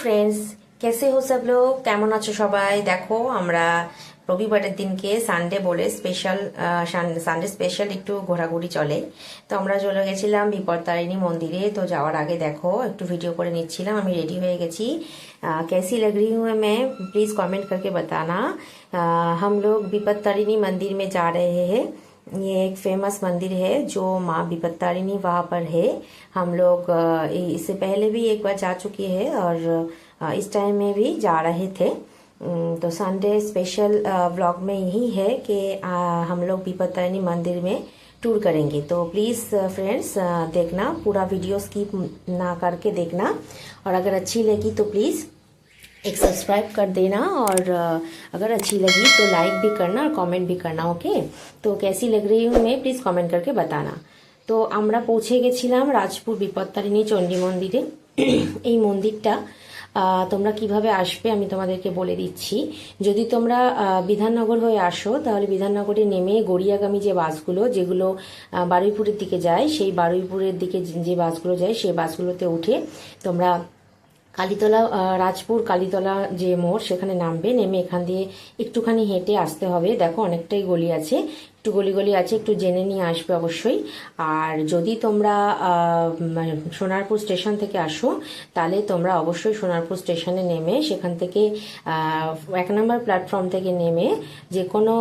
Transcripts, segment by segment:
Friends, कैसे हो सब लोग? কেমন আছো সবাই? দেখো আমরা রবিবারের দিনকে সানডে বলে সানডে স্পেশাল একটু ঘোরাঘুরি চলে। তো আমরা চলে গেছিলাম বিপত্তারিণী মন্দিরে। তো যাওয়ার আগে দেখো একটু ভিডিও করে নিচ্ছিলাম। আমি রেডি হয়ে গেছি। कैसी लग रही हूँ मैं, प्लीज कमेंट करके बताना। हम लोग विपत्तारिणी मंदिर में जा रहे हैं। ये एक फेमस मंदिर है जो माँ विपत्तारिणी वहाँ पर है। हम लोग इससे पहले भी एक बार जा चुके हैं और इस टाइम में भी जा रहे थे। तो संडे स्पेशल व्लॉग में यही है कि हम लोग विपत्तारिणी मंदिर में टूर करेंगे। तो प्लीज़ फ्रेंड्स देखना, पूरा वीडियो स्किप ना करके देखना। और अगर अच्छी लगी तो प्लीज़ एक सब्सक्राइब कर देना, और अगर अच्छी लगी तो लाइक भी करना और कमेंट भी करना। ओके, तो कैसी लग रही हूँ मैं प्लीज़ कमेंट करके बताना। তো আমরা পৌঁছে গেছিলাম রাজপুর বিপত্তারিণী চণ্ডী মন্দিরে। এই মন্দিরটা তোমরা কিভাবে আসবে আমি তোমাদেরকে বলে দিচ্ছি। যদি তোমরা বিধাননগর হয়ে আসো তাহলে বিধাননগরে নেমে গড়িয়াগামী যে বাসগুলো যেগুলো বারুইপুরের দিকে যায়, সেই বারুইপুরের দিকে যে বাসগুলো যায় সেই বাসগুলোতে উঠে তোমরা কালীতলা রাজপুর কালীতলা যে মোড় সেখানে নামবে। নেমে এখান দিয়ে একটুখানি হেঁটে আসতে হবে। দেখো অনেকটাই গলি আছে, একটু গলি আছে, একটু জেনে নিয়ে আসবে অবশ্যই। আর যদি তোমরা সোনারপুর স্টেশন থেকে আসো তাহলে তোমরা অবশ্যই সোনারপুর স্টেশনে নেমে সেখান থেকে 1 নম্বর প্ল্যাটফর্ম থেকে নেমে যে কোনো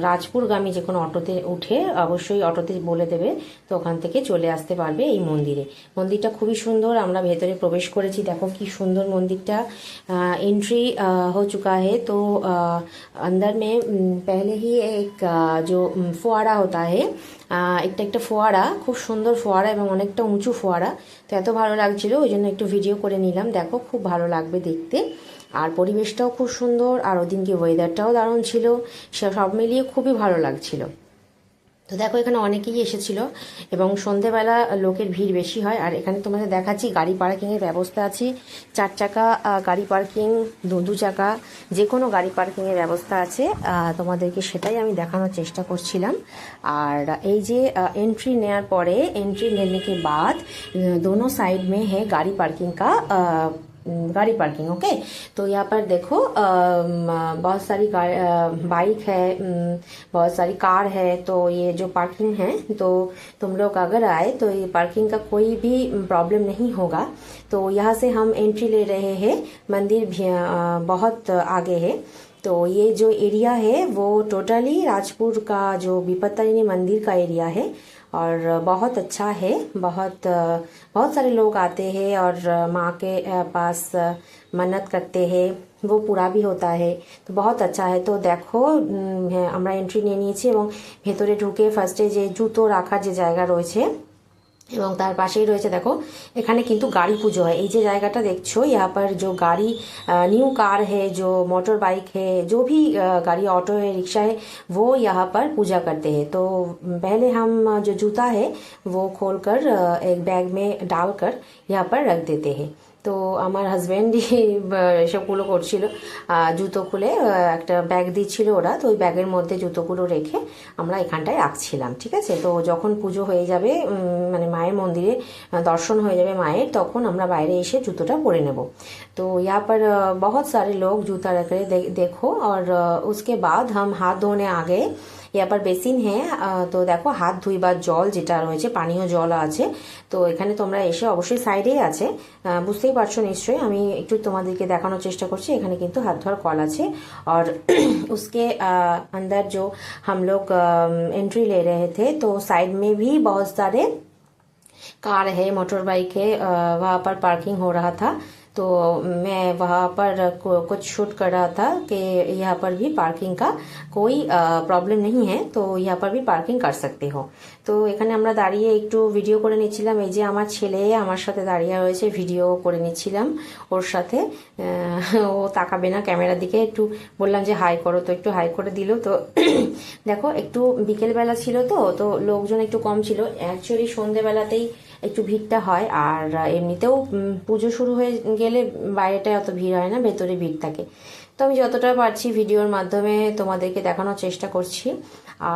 রাজপুরগামী যে কোনো অটোতে উঠে, অবশ্যই অটোতে বলে দেবে, তো ওখান থেকে চলে আসতে পারবে এই মন্দিরে। মন্দিরটা খুবই সুন্দর। আমরা ভেতরে প্রবেশ করেছি, দেখো কি সুন্দর মন্দিরটা। एंट्री हो चुका है। तो अंदर में पहले ही एक जो ফোয়ারা होता है, একটা ফোয়ারা, খুব সুন্দর ফোয়ারা এবং অনেকটা উঁচু ফোয়ারা। তো এত ভালো লাগছিল ওই জন্য একটু ভিডিও করে নিলাম। দেখো খুব ভালো লাগবে দেখতে, আর পরিবেশটাও খুব সুন্দর, আর ওদিনকে ওয়েদারটাও দারুণ ছিল। সব মিলিয়ে খুবই ভালো লাগছিল। তো দেখো এখানে অনেকেই এসেছিল এবং সন্ধেবেলা লোকের ভিড় বেশি হয়। আর এখানে তোমাদের দেখাচ্ছি গাড়ি পার্কিংয়ের ব্যবস্থা আছে। 4 চাকা গাড়ি পার্কিং, 2 চাকা, যে কোনো গাড়ি পার্কিংয়ের ব্যবস্থা আছে। তোমাদেরকে সেটাই আমি দেখানোর চেষ্টা করছিলাম। আর এই যে एंट्री নেওয়ার परे, एंट्री लेने के बाद दोनों साइड में है गाड़ी पार्किंग का गाड़ी पार्किंग। ओके, तो यहाँ पर देखो बहुत सारी बाइक है, बहुत सारी कार है। तो ये जो पार्किंग है, तो तुम लोग अगर आए तो ये पार्किंग का कोई भी प्रॉब्लम नहीं होगा। तो यहाँ से हम एंट्री ले रहे हैं। मंदिर भी बहुत आगे है। तो ये जो एरिया है वो टोटली राजपुर का जो विपत्तारिणी मंदिर का एरिया है और बहुत अच्छा है। बहुत सारे लोग आते हैं और माँ के पास मन्नत करते हैं, वो पूरा भी होता है। तो बहुत अच्छा है। तो देखो আমরা এন্ট্রি নিয়ে নিয়েছি এবং ভেতরে ঢুকে ফার্স্টে যে জুতো রাখার যে জায়গা রয়েছে এবং তার পাশেই রয়েছে দেখো এখানে কিন্তু গাড়ি পুজো হয়। এই যে জায়গাটা দেখছো, यहाँ पर जो गाड़ी न्यू कार है, जो मोटर बाइक है, जो भी गाड़ी ऑटो है, रिक्शा है, वो यहाँ पर पूजा करते हैं। तो पहले हम जो जूता है वो खोलकर एक बैग में डालकर यहाँ पर रख देते हैं। তো আমার হাজব্যান্ডই এসবগুলো করছিল, জুতো খুলে একটা ব্যাগ দিচ্ছিল ওরা। তো ওই ব্যাগের মধ্যে জুতোগুলো রেখে আমরা এখানটায় রাখছিলাম। ঠিক আছে, তো যখন পুজো হয়ে যাবে, মানে মায়ের মন্দিরে দর্শন হয়ে যাবে মায়ের, তখন আমরা বাইরে এসে জুতোটা পরে নেব। तो यहाँ पर बहुत सारे लोग जूता रख रहे देखो। और उसके बाद हम हाथ धोने आ गए। यहाँ पर বেসিন है। তো দেখো হাত ধুইবার জল যেটা রয়েছে, পানীয় জল আছে। তো এখানে তোমরা এসে অবশ্যই সাইডেই আছে, বুঝতেই পারছো নিশ্চয়ই। আমি একটু তোমাদেরকে দেখানোর চেষ্টা করছি। এখানে কিন্তু হাত ধোয়ার কল আছে। और उसके अंदर जो हम लोग एंट्री ले रहे थे, तो साइड में भी बहुत सारे कार है, मोटर बाइक है, वहाँ पर पार्किंग हो रहा था। तो मैं वहाँ पर कुछ शूट कर रहा था कि यहाँ पर भी पार्किंग का कोई प्रॉब्लम नहीं है, तो यहाँ पर भी पार्किंग कर सकते हो। তো এখানে আমরা দাঁড়িয়ে একটু ভিডিও করে নিচ্ছিলাম। এই যে আমার ছেলে আমার সাথে দাঁড়িয়ে রয়েছে, ভিডিও করে নিচ্ছিলাম ওর সাথে। ও তাকাবে না ক্যামেরার দিকে, একটু বললাম যে হাই করো, তো একটু হাই করে দিল। তো দেখো একটু বিকেলবেলা ছিল, তো লোকজন একটু কম ছিল। অ্যাকচুয়ালি সন্ধেবেলাতেই একটু ভিড়টা হয়, আর এমনিতেও পুজো শুরু হয়ে গেলে বাইরেটায় অত ভিড় হয় না, ভেতরে ভিড় থাকে। তো আমি যতটা পারছি ভিডিওর মাধ্যমে তোমাদেরকে দেখানোর চেষ্টা করছি।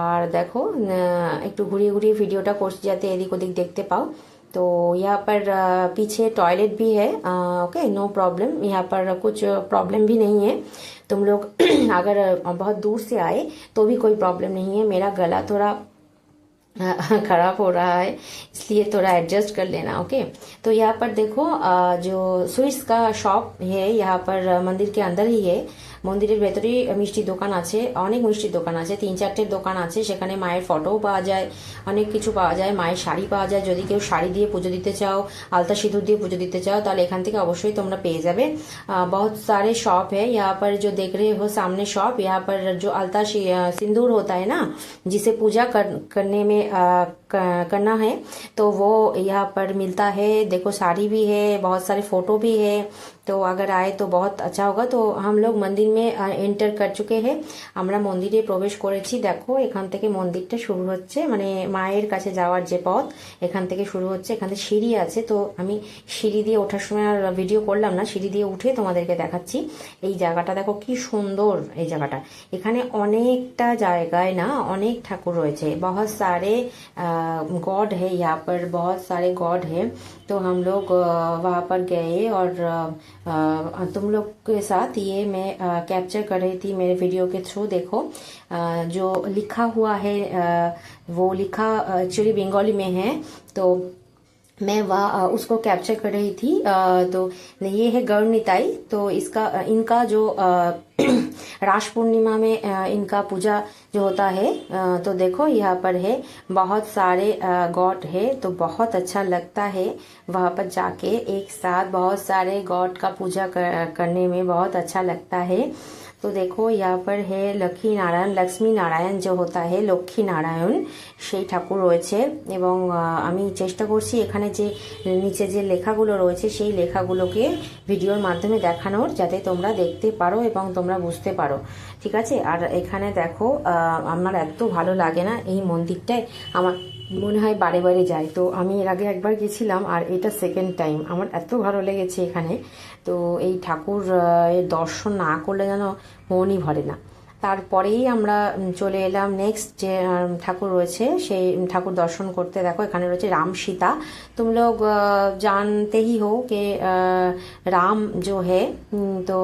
আর দেখো একটু ঘুরিয়ে ঘুরিয়ে ভিডিওটা করছি যাতে এদিক ওদিক দেখতে পাও। तो यहाँ पर पीछे टॉयलेट भी है। ओके, नो प्रॉब्लम, यहाँ पर कुछ प्रॉब्लम भी नहीं है। तुम लोग अगर बहुत दूर से आए तो भी कोई प्रॉब्लम नहीं है। मेरा गला थोड़ा खराब हो रहा है, इसलिए थोड़ा एडजस्ट कर लेना। ओके, तो यहाँ पर देखो जो स्वीट्स का शॉप है यहाँ पर मंदिर के अंदर ही है। মন্দিরের ভেতরেই মিষ্টি দোকান আছে, অনেক মিষ্টির দোকান আছে, 3-4টে দোকান আছে। সেখানে মায়ের ফটোও পাওয়া যায়, অনেক কিছু পাওয়া যায়, মায়ের শাড়ি পাওয়া যায়। যদি কেউ শাড়ি দিয়ে পুজো দিতে চাও, আলতা সিঁদুর দিয়ে পুজো দিতে চাও, তাহলে এখান থেকে অবশ্যই তোমরা পেয়ে যাবে। बहुत सारे शॉप है यहाँ पर, जो देख रहे हो सामने शॉप, यहाँ पर जो आलता सिंदूर होता है ना, जिसे पूजा करने में करना है, तो वो यहाँ पर मिलता है। देखो साड़ी भी है, बहुत सारे फोटो भी है। तो अगर आए तो बहुत अच्छा होगा। तो हम लोग मंदिर में एंटर कर चुके हैं, আমরা মন্দিরে প্রবেশ করেছি। দেখো এখান থেকে মন্দিরটা শুরু হচ্ছে, মানে মায়ের কাছে যাওয়ার যে পথ এখান থেকে শুরু হচ্ছে। এখানে সিঁড়ি আছে, তো আমি সিঁড়ি দিয়ে ওঠার সময় আর ভিডিও করলাম না, সিঁড়ি দিয়ে উঠে তোমাদেরকে দেখাচ্ছি। এই জায়গাটা দেখো কি সুন্দর। এই জায়গাটা এখানে অনেকটা জায়গায় না অনেক ঠাকুর রয়েছে, बहुत सारे गॉड है यहाँ पर, बहुत सारे गॉड है। तो हम लोग वहाँ पर गए और तुम लोग के साथ ये मैं कैप्चर कर रही थी मेरे वीडियो के थ्रू। देखो जो लिखा हुआ है वो लिखा एक्चुअली बंगाली में है, तो मैं वह उसको कैप्चर कर रही थी। तो ये है गौरनिताई। तो इसका इनका जो रास पूर्णिमा में इनका पूजा जो होता है, तो देखो यहाँ पर है बहुत सारे गॉड है, तो बहुत अच्छा लगता है वहाँ पर जाके एक साथ बहुत सारे गॉड का पूजा करने में बहुत अच्छा लगता है। तो देखो यहाँ पर है लक्ष्मी नारायण, लक्ष्मी नारायण जो होता है লক্ষ্মী নারায়ণ, সেই ঠাকুর রয়েছে। এবং আমি চেষ্টা করছি এখানে যে নিচে যে লেখাগুলো রয়েছে সেই লেখাগুলোকে ভিডিওর মাধ্যমে দেখানোর, যাতে তোমরা দেখতে পারো এবং তোমরা বুঝতে পারো। ঠিক আছে। আর এখানে দেখো আমার এত ভালো লাগে না এই মন্দিরটায়, আমার মনে হয় বারে বারে যাই। তো আমি এর আগে একবার গেছিলাম আর এটা সেকেন্ড টাইম। আমার এত ভালো লেগেছে এখানে। তো এই ঠাকুর এর দর্শন না করলে যেন মনই ভরে না। তারপরেই আমরা চলে এলাম নেক্সট যে ঠাকুর রয়েছে সেই ঠাকুর দর্শন করতে। দেখো এখানে রয়েছে राम सीता। तुम लोग जानते ही हो कि राम जो है, तो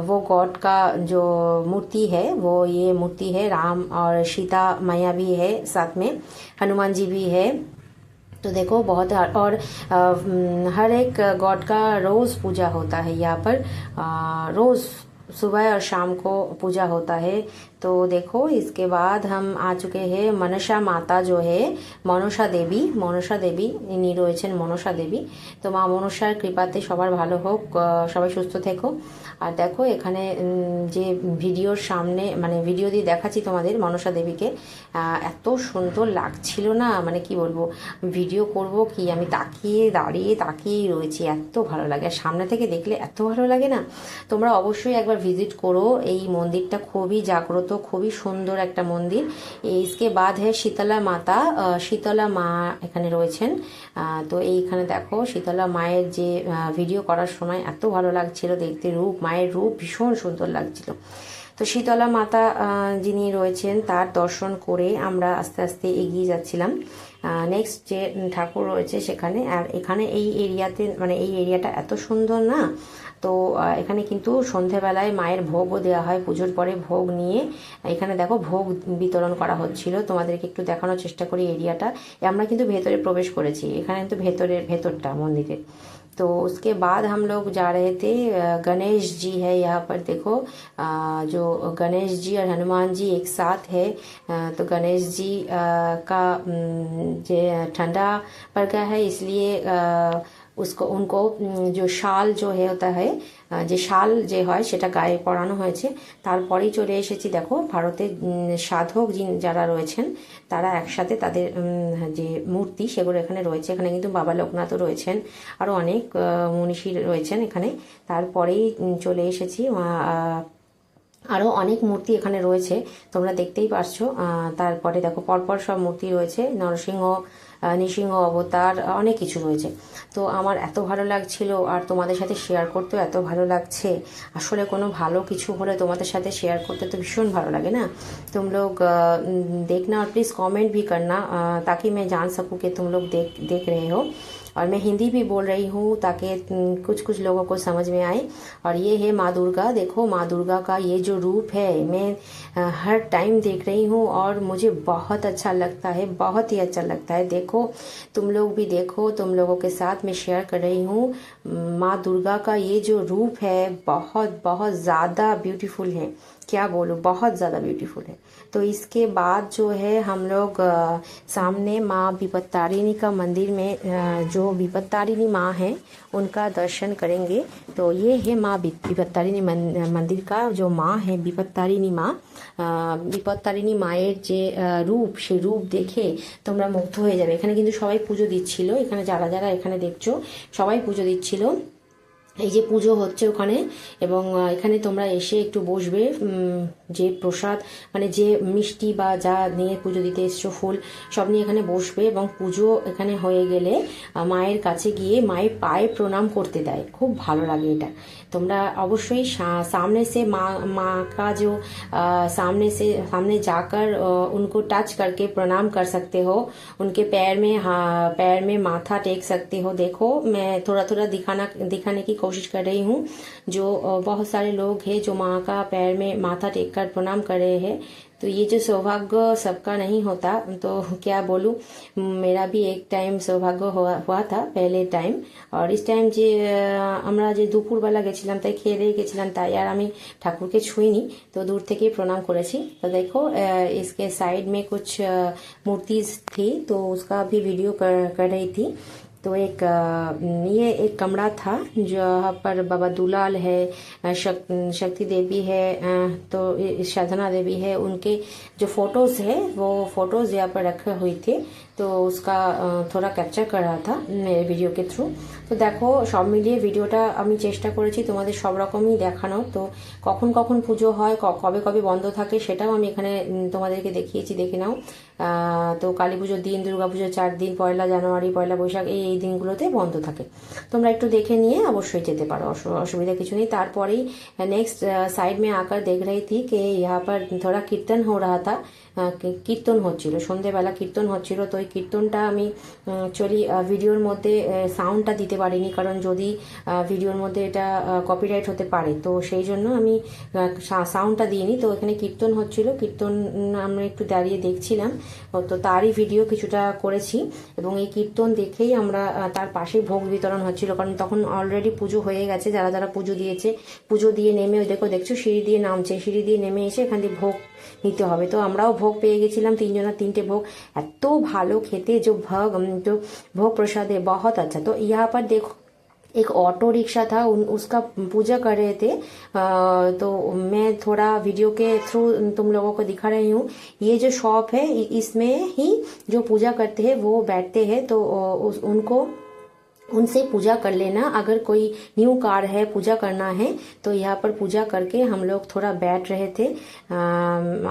वो गॉड का जो मूर्ति है वो ये मूर्ति है। राम और सीता मैया भी है, साथ में हनुमान जी भी है। तो देखो बहुत, और हर एक गॉड का रोज पूजा होता है यहाँ पर, रोज सुबह और शाम को पूजा होता है। तो देखो इसके बाद हम आ चुके हैं मनसा माता जो है, मनसा देवी, मनसा देवी इन्हीं রয়েছেন মনসা দেবী। তো মা মনসার কৃপাতে সবার ভালো হোক, সবাই সুস্থ থেকো। আর দেখো এখানে যে ভিডিওর সামনে, মানে ভিডিও দিয়ে দেখাচ্ছি তোমাদের মনসা দেবীকে, এত সুন্দর লাগছিল না, মানে কি বলবো, ভিডিও করব কি, আমি তাকিয়ে দাঁড়িয়ে তাকিয়েই রয়েছি, এত ভালো লাগে। আর সামনে থেকে দেখলে এত ভালো লাগে না। তোমরা অবশ্যই একবার ভিজিট করো, এই মন্দিরটা খুবই জাগ্রত, খুবই সুন্দর একটা মন্দির। इसके बाद है শীতলা মাতা, শীতলা মা এখানে রয়েছেন। তো এইখানে দেখো শীতলা মায়ের যে ভিডিও করার সময় এত ভালো লাগছিল দেখতে, রূপ, মায়ের রূপ ভীষণ সুন্দর লাগছিল। তো শীতলা মাতা যিনি রয়েছেন তার দর্শন করে আমরা আস্তে আস্তে এগিয়ে যাচ্ছিলাম নেক্সট যে ঠাকুর রয়েছে সেখানে। আর এখানে এই এরিয়াতে, মানে এই এরিয়াটা এত সুন্দর না। তো এখানে কিন্তু সন্ধেবেলায় মায়ের ভোগও দেওয়া হয়, পুজোর পরে ভোগ নিয়ে এখানে দেখো ভোগ বিতরণ করা হচ্ছিল। তোমাদেরকে একটু দেখানোর চেষ্টা করি এরিয়াটা। আমরা কিন্তু ভেতরে প্রবেশ করেছি, এখানে কিন্তু ভেতরটা মন্দিরের। तो उसके बाद हम लोग जा रहे थे, गणेश जी है यहाँ पर देखो, जो गणेश जी और हनुमान जी एक साथ है। तो गणेश जी का जो ठंडा पड़ गया है, इसलिए उसको उनको जो শাল जो है होता है, যে শাল যে হয় সেটা গায়ে পরানো হয়েছে। তারপরেই চলে এসেছি দেখো ভারতের সাধক যারা রয়েছেন তারা একসাথে তাদের যে মূর্তি সেগুলো এখানে রয়েছে। এখানে কিন্তু বাবা লোকনাথও রয়েছেন, আরও অনেক মনীষী রয়েছেন এখানে। তারপরেই চলে এসেছি, আরও অনেক মূর্তি এখানে রয়েছে তোমরা দেখতেই পারছো। তারপরে দেখো পরপর সব মূর্তি রয়েছে, নরসিংহ নৃসিংহ অবতার, অনেক কিছু রয়েছে। তো আমার এত ভালো লাগছিল, আর তোমাদের সাথে শেয়ার করতেও এত ভালো লাগছে। আসলে কোনো ভালো কিছু হলে তোমাদের সাথে শেয়ার করতে तो भीषण भालो लगे ना। तुम लोग देखना और प्लीज़ कमेंट भी करना, ताकि मैं जान सकूं कि तुम लोग देख रहे हो। और मैं हिंदी भी बोल रही हूँ ताकि कुछ कुछ लोगों को समझ में आए। और ये है माँ दुर्गा। देखो माँ दुर्गा का ये जो रूप है मैं हर टाइम देख रही हूँ और मुझे बहुत अच्छा लगता है, बहुत ही अच्छा लगता है। देखो तुम लोग भी देखो, तुम लोगों के साथ मैं शेयर कर रही हूँ। माँ दुर्गा का ये जो रूप है बहुत बहुत ज़्यादा ब्यूटीफुल है, क्या बोलूँ, बहुत ज़्यादा ब्यूटीफुल है। तो इसके बाद जो है हम लोग सामने माँ विपत्तारिणी का मंदिर में जो विपत्तारिणी माँ है उनका दर्शन करेंगे। तो ये है माँ विपत्तारिणी मंदिर का जो माँ है विपत्तारिणी माँ। বিপত্তারিণী মায়ের যে রূপ, সেই রূপ দেখে তোমরা মুগ্ধ হয়ে যাবে। এখানে কিন্তু সবাই পুজো দিচ্ছিল, এখানে যারা যারা এখানে দেখছো সবাই পুজো দিচ্ছিল। এই যে পুজো হচ্ছে ওখানে, এবং এখানে তোমরা এসে একটু বসবে, যে প্রসাদ মানে যে মিষ্টি বা যা নিয়ে পুজো দিতে এসছো, ফুল সব নিয়ে এখানে বসবে, এবং পুজো এখানে হয়ে গেলে মায়ের কাছে গিয়ে মায়ের পায়ে প্রণাম করতে দেয়। খুব ভালো লাগে এটা। তোমরা অবশ্যই सामने से माँ का जो सामने जाकर उनको टच करके प्रणाम कर सकते हो, उनके पैर में माथा टेक सकते हो। देखो मैं थोड़ा थोड़ा दिखाने की कोशिश कर रही हूँ। जो बहुत सारे लोग हैं जो माँ का पैर में माथा टेक कर प्रणाम कर रहे हैं। तो ये जो सौभाग्य सबका नहीं होता, तो क्या बोलूँ, मेरा भी एक टाइम सौभाग्य हुआ था पहले टाइम। और इस टाइम যে আমরা যে দুপুরবেলা গেছিলাম তাই খেয়ে দিয়ে গেছিলাম, তাই আর আমি ঠাকুরকে ছুঁইনি, তো দূর থেকেই প্রণাম করেছি। तो देखो इसके साइड में कुछ मूर्तिज थी, तो उसका भी वीडियो कर रही थी। तो ये एक कमरा था जहाँ पर बाबा दुलाल है, शक्ति देवी है, तो साधना देवी है, उनके जो फोटोज है वो फोटोज यहाँ पर रखे हुए थे। तो उसका थोड़ा कैप्चर कर रहा था मेरे वीडियो के थ्रू। তো দেখো সব মিলিয়ে ভিডিওটা আমি চেষ্টা করেছি তোমাদের সব রকমই দেখানোর। তো কখন কখন পুজো হয়, কবে কবে বন্ধ থাকে, সেটাও আমি এখানে তোমাদেরকে দেখিয়েছি, দেখে নাও। তো কালী পুজোর দিন, দুর্গা পুজোর 4 দিন, 1 জানুয়ারি, 1 বৈশাখ, এই দিনগুলোতে বন্ধ থাকে। তোমরা একটু দেখে নিয়ে অবশ্যই যেতে পারো, অসুবিধা কিছু নেই। তারপরেই নেক্সট সাইড में आकर देख रही थी कि यहाँ पर थोड़ा कीर्तन हो रहा था, কীর্তন হচ্ছিল, সন্ধেবেলা কীর্তন হচ্ছিল। তো ওই কীর্তনটা আমি অ্যাকচুয়ালি ভিডিওর মধ্যে সাউন্ডটা দিতে পারিনি, কারণ যদি ভিডিওর মধ্যে এটা কপিরাইট হতে পারে, তো সেই জন্য আমি সাউন্ডটা দিইনি। তো এখানে কীর্তন হচ্ছিল, কীর্তন আমরা একটু দাঁড়িয়ে দেখছিলাম, তো তারই ভিডিও কিছুটা করেছি। এবং এই কীর্তন দেখেই আমরা তার পাশে ভোগ বিতরণ হচ্ছিল, কারণ তখন অলরেডি পুজো হয়ে গেছে। যারা যারা পুজো দিয়েছে, পুজো দিয়ে নেমে দেখছো সিঁড়ি দিয়ে নামছে, সিঁড়ি দিয়ে নেমে এসে এখান দিয়ে ভোগ নিতে হবে। তো আমরাও ভোগ পেয়ে গেছিলাম, 3 জনের 3টে ভোग। এত ভালো খেতে, जो भोग प्रसाद है बहुत अच्छा। तो यहाँ पर देखो एक ऑटो रिक्शा था, उसका पूजा कर रहे थे। तो मैं थोड़ा वीडियो के थ्रू तुम लोगों को दिखा रही हूँ। ये जो शॉप है इसमें ही जो पूजा करते हैं वो बैठते हैं, तो उनको उनसे पूजा कर लेना। अगर कोई न्यू कार है, पूजा करना है, तो यहाँ पर पूजा करके हम लोग थोड़ा बैठ रहे थे।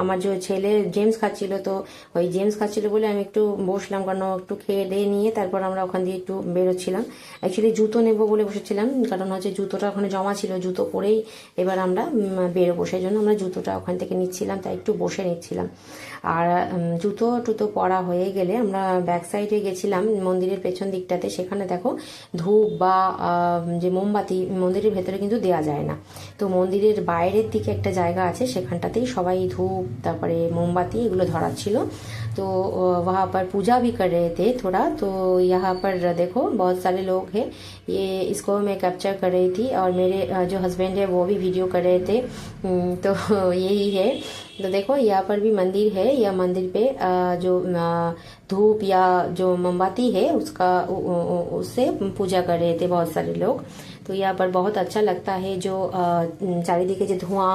আমার যে ছেলে জেমস খাচ্ছিল, তো ওই জেমস খাচ্ছিল বলে আমি একটু বসলাম, কারণ একটু খেয়ে দিয়ে নিয়ে তারপর আমরা ওখান দিয়ে একটু বেরোচ্ছিলাম। অ্যাকচুয়ালি জুতো নেবো বলে বসেছিলাম, কারণ হচ্ছে জুতোটা ওখানে জমা ছিল, জুতো পরেই এবার আমরা বেরোবো, সেই জন্য আমরা জুতোটা ওখান থেকে নিচ্ছিলাম, তাই একটু বসে নিচ্ছিলাম। আর জুতো টুতো পরা হয়ে গেলে আমরা ব্যাক সাইডে গেছিলাম মন্দিরের পেছন দিকটাতে। সেখানে দেখো ধূপ বা যে মোমবাতি মন্দিরের ভেতরে কিন্তু দেয়া যায় না, তো মন্দিরের বাইরের দিকে একটা জায়গা আছে, সেখানটাতেই সবাই ধূপ তারপরে মোমবাতি এগুলো ধরাচ্ছিল। तो वहाँ पर पूजा भी कर रहे थे थोड़ा। तो यहाँ पर देखो बहुत सारे लोग हैं, ये इसको मैं कैप्चर कर रही थी, और मेरे जो हस्बैंड है वो भी वीडियो कर रहे थे। तो यही है। तो देखो यहाँ पर भी मंदिर है, या मंदिर पे जो धूप या जो मोमबत्ती है उससे पूजा कर रहे थे बहुत सारे लोग। তো यहाँ पर बहुत अच्छा लगता है, जो চারিদিকে যে ধোঁয়া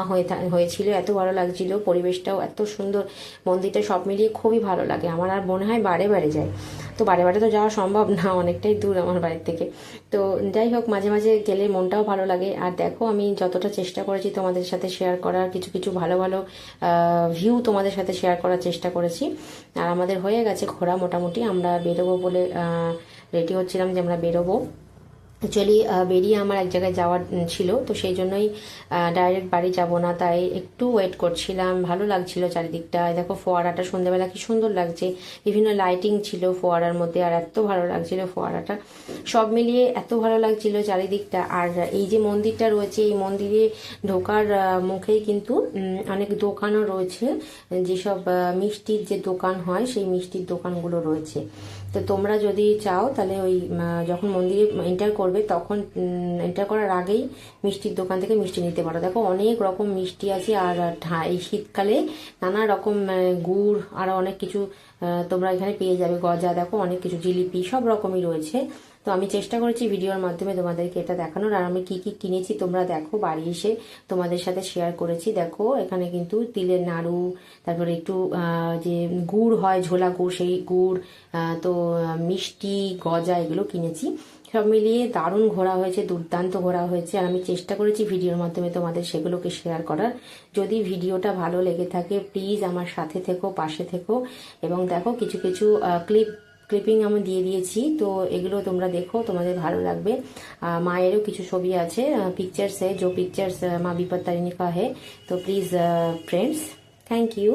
হয়েছিল, এত ভালো লাগছিল, পরিবেশটাও এত সুন্দর, মন্দিরটা সব মিলিয়ে খুবই ভালো লাগে আমার, আর মনে হয় বারে বারে যায়। তো বারে বারে তো যাওয়া সম্ভব না, অনেকটাই দূর আমার বাড়ির থেকে। তো যাই হোক, মাঝে মাঝে গেলে মনটাও ভালো লাগে। আর দেখো আমি যতটা চেষ্টা করেছি তোমাদের সাথে শেয়ার করার, কিছু কিছু ভালো ভালো ভিউ তোমাদের সাথে শেয়ার করার চেষ্টা করেছি। আর আমাদের হয়ে গেছে ঘোরা মোটামুটি, আমরা বেরোবো বলে রেডি হচ্ছিলাম যে আমরা বেরোবো। অ্যাকচুয়ালি বেরিয়ে আমার এক জায়গায় যাওয়ার ছিল, তো সেই জন্যই ডাইরেক্ট বাড়ি যাব না, তাই একটু ওয়েট করছিলাম। ভালো লাগছিল চারিদিকটা, দেখো ফোয়ারাটা সন্ধ্যেবেলা কি সুন্দর লাগছে, বিভিন্ন লাইটিং ছিল ফোয়ারার মধ্যে, আর এত ভালো লাগছিল ফোয়ারাটা। সব মিলিয়ে এত ভালো লাগছিল চারিদিকটা। আর এই যে মন্দিরটা রয়েছে, এই মন্দিরে ঢোকার মুখেই কিন্তু অনেক দোকানও রয়েছে, যেসব মিষ্টির যে দোকান হয় সেই মিষ্টির দোকানগুলো রয়েছে। তো তোমরা যদি চাও তাহলে ওই যখন মন্দিরে এন্টার করবে তখন এন্টার করার আগেই মিষ্টির দোকান থেকে মিষ্টি নিতে পারো। দেখো অনেক রকম মিষ্টি আছে, আর এই শীতকালে নানা রকম গুড় আরো অনেক কিছু তোমরা এখানে পেয়ে যাবে। গজা, দেখো অনেক কিছু, জিলিপি, সব রকমই রয়েছে। তো আমি চেষ্টা করেছি ভিডিওর মাধ্যমে তোমাদেরকে এটা দেখানোর। আর আমি কি কি কিনেছি তোমরা দেখো, বাড়ি এসে তোমাদের সাথে শেয়ার করেছি। দেখো এখানে কিন্তু তিলের নাড়ু, তারপরে একটু যে গুড় হয় ঝোলা গুড়, সেই গুড়, তো মিষ্টি, গজা, এগুলো কিনেছি। সব মিলিয়ে দারুণ ঘোরা হয়েছে, দুর্দান্ত ঘোরা হয়েছে। আর আমি চেষ্টা করেছি ভিডিওর মাধ্যমে তোমাদের সেগুলোকে শেয়ার করার। যদি ভিডিওটা ভালো লেগে থাকে প্লিজ আমার সাথে থেকো, পাশে থেকো। এবং দেখো কিছু কিছু ক্লিপিং আমি দিয়ে দিয়েছি, তো এগুলো তোমরা দেখো, তোমাদের ভালো লাগবে। মায়েরও কিছু ছবি আছে, पिक्चर्स है, जो पिक्चर्स माँ विपद तारिणी का है। तो प्लीज़ फ्रेंड्स, थैंक यू।